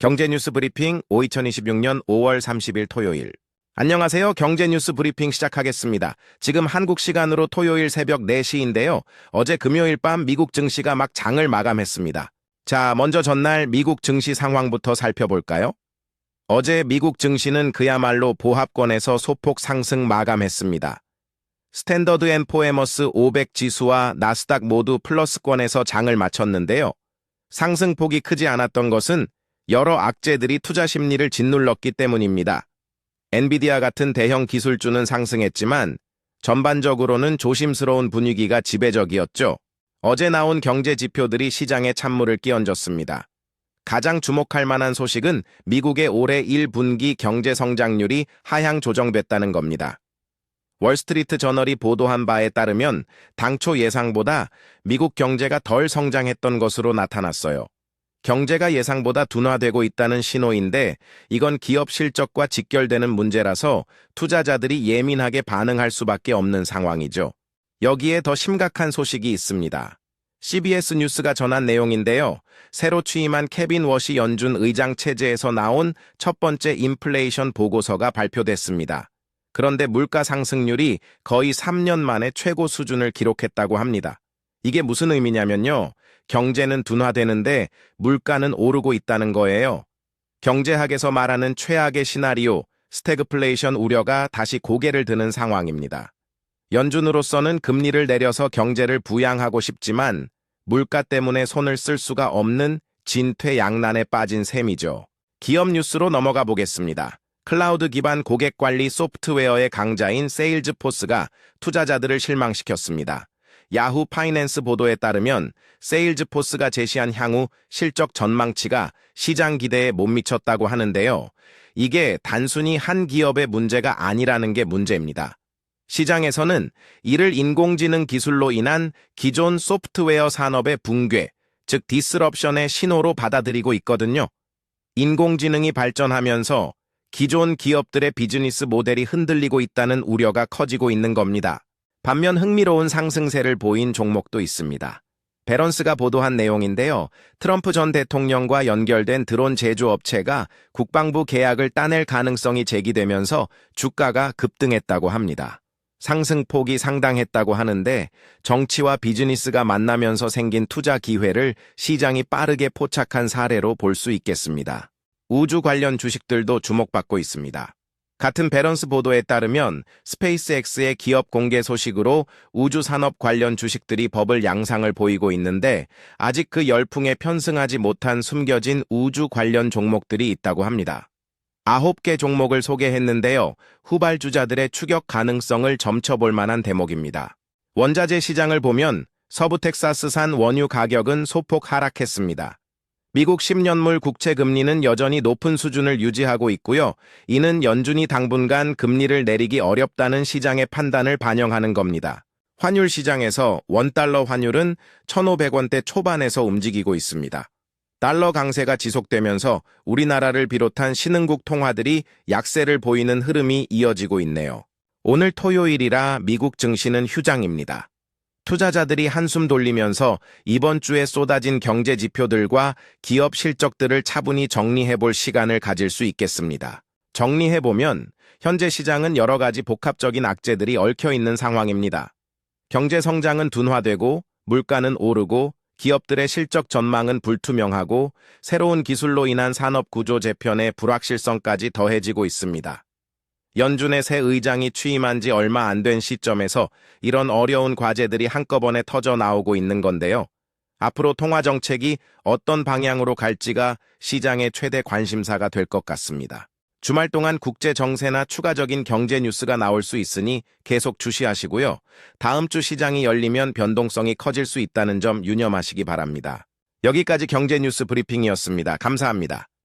경제뉴스 브리핑 2026년 5월 30일 토요일. 안녕하세요. 경제뉴스 브리핑 시작하겠습니다. 지금 한국 시간으로 토요일 새벽 4시인데요. 어제 금요일 밤 미국 증시가 막 장을 마감했습니다. 자, 먼저 전날 미국 증시 상황부터 살펴볼까요? 어제 미국 증시는 그야말로 보합권에서 소폭 상승 마감했습니다. 스탠더드 앤 포에머스 500 지수와 나스닥 모두 플러스권에서 장을 마쳤는데요. 상승폭이 크지 않았던 것은 여러 악재들이 투자 심리를 짓눌렀기 때문입니다. 엔비디아 같은 대형 기술주는 상승했지만 전반적으로는 조심스러운 분위기가 지배적이었죠. 어제 나온 경제 지표들이 시장에 찬물을 끼얹었습니다. 가장 주목할 만한 소식은 미국의 올해 1분기 경제 성장률이 하향 조정됐다는 겁니다. 월스트리트 저널이 보도한 바에 따르면 당초 예상보다 미국 경제가 덜 성장했던 것으로 나타났어요. 경제가 예상보다 둔화되고 있다는 신호인데 이건 기업 실적과 직결되는 문제라서 투자자들이 예민하게 반응할 수밖에 없는 상황이죠. 여기에 더 심각한 소식이 있습니다. CBS 뉴스가 전한 내용인데요. 새로 취임한 케빈 워시 연준 의장 체제에서 나온 첫 번째 인플레이션 보고서가 발표됐습니다. 그런데 물가 상승률이 거의 3년 만에 최고 수준을 기록했다고 합니다. 이게 무슨 의미냐면요. 경제는 둔화되는데 물가는 오르고 있다는 거예요. 경제학에서 말하는 최악의 시나리오, 스태그플레이션 우려가 다시 고개를 드는 상황입니다. 연준으로서는 금리를 내려서 경제를 부양하고 싶지만 물가 때문에 손을 쓸 수가 없는 진퇴양난에 빠진 셈이죠. 기업 뉴스로 넘어가 보겠습니다. 클라우드 기반 고객 관리 소프트웨어의 강자인 세일즈포스가 투자자들을 실망시켰습니다. 야후 파이낸스 보도에 따르면 세일즈포스가 제시한 향후 실적 전망치가 시장 기대에 못 미쳤다고 하는데요. 이게 단순히 한 기업의 문제가 아니라는 게 문제입니다. 시장에서는 이를 인공지능 기술로 인한 기존 소프트웨어 산업의 붕괴, 즉 디스럽션의 신호로 받아들이고 있거든요. 인공지능이 발전하면서 기존 기업들의 비즈니스 모델이 흔들리고 있다는 우려가 커지고 있는 겁니다. 반면 흥미로운 상승세를 보인 종목도 있습니다. 배런스가 보도한 내용인데요. 트럼프 전 대통령과 연결된 드론 제조업체가 국방부 계약을 따낼 가능성이 제기되면서 주가가 급등했다고 합니다. 상승폭이 상당했다고 하는데 정치와 비즈니스가 만나면서 생긴 투자 기회를 시장이 빠르게 포착한 사례로 볼 수 있겠습니다. 우주 관련 주식들도 주목받고 있습니다. 같은 배런스 보도에 따르면 스페이스X의 기업 공개 소식으로 우주산업 관련 주식들이 버블 양상을 보이고 있는데 아직 그 열풍에 편승하지 못한 숨겨진 우주 관련 종목들이 있다고 합니다. 9개 종목을 소개했는데요. 후발주자들의 추격 가능성을 점쳐볼 만한 대목입니다. 원자재 시장을 보면 서부 텍사스산 원유 가격은 소폭 하락했습니다. 미국 10년물 국채 금리는 여전히 높은 수준을 유지하고 있고요. 이는 연준이 당분간 금리를 내리기 어렵다는 시장의 판단을 반영하는 겁니다. 환율 시장에서 원달러 환율은 1,500원대 초반에서 움직이고 있습니다. 달러 강세가 지속되면서 우리나라를 비롯한 신흥국 통화들이 약세를 보이는 흐름이 이어지고 있네요. 오늘 토요일이라 미국 증시는 휴장입니다. 투자자들이 한숨 돌리면서 이번 주에 쏟아진 경제 지표들과 기업 실적들을 차분히 정리해볼 시간을 가질 수 있겠습니다. 정리해보면 현재 시장은 여러 가지 복합적인 악재들이 얽혀있는 상황입니다. 경제 성장은 둔화되고 물가는 오르고 기업들의 실적 전망은 불투명하고 새로운 기술로 인한 산업 구조 재편의 불확실성까지 더해지고 있습니다. 연준의 새 의장이 취임한 지 얼마 안 된 시점에서 이런 어려운 과제들이 한꺼번에 터져 나오고 있는 건데요. 앞으로 통화 정책이 어떤 방향으로 갈지가 시장의 최대 관심사가 될 것 같습니다. 주말 동안 국제 정세나 추가적인 경제 뉴스가 나올 수 있으니 계속 주시하시고요. 다음 주 시장이 열리면 변동성이 커질 수 있다는 점 유념하시기 바랍니다. 여기까지 경제 뉴스 브리핑이었습니다. 감사합니다.